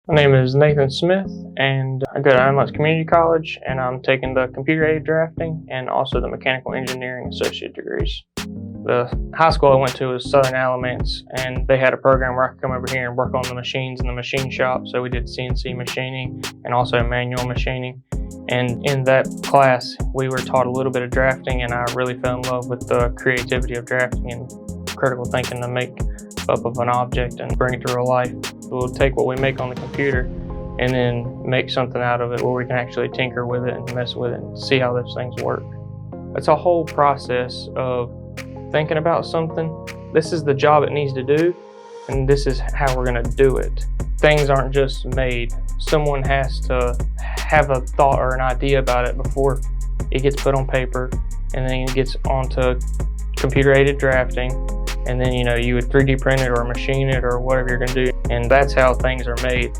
My name is Nathan Smith, and I go to Alamancecc Community College, and I'm taking the computer-aided drafting and also the mechanical engineering associate degrees. The high school I went to was Southern Alamance, and they had a program where I could come over here and work on the machines in the machine shop. So we did CNC machining and also manual machining. And in that class, we were taught a little bit of drafting, and I really fell in love with the creativity of drafting and critical thinking to make up of an object and bring it to real life. We'll take what we make on the computer and then make something out of it where we can actually tinker with it and mess with it and see how those things work. It's a whole process of thinking about something. This is the job it needs to do, and this is how we're going to do it. Things aren't just made. Someone has to have a thought or an idea about it before it gets put on paper, and then it gets onto computer-aided drafting, and then you would 3D print it or machine it or whatever you're going to do, and that's how things are made.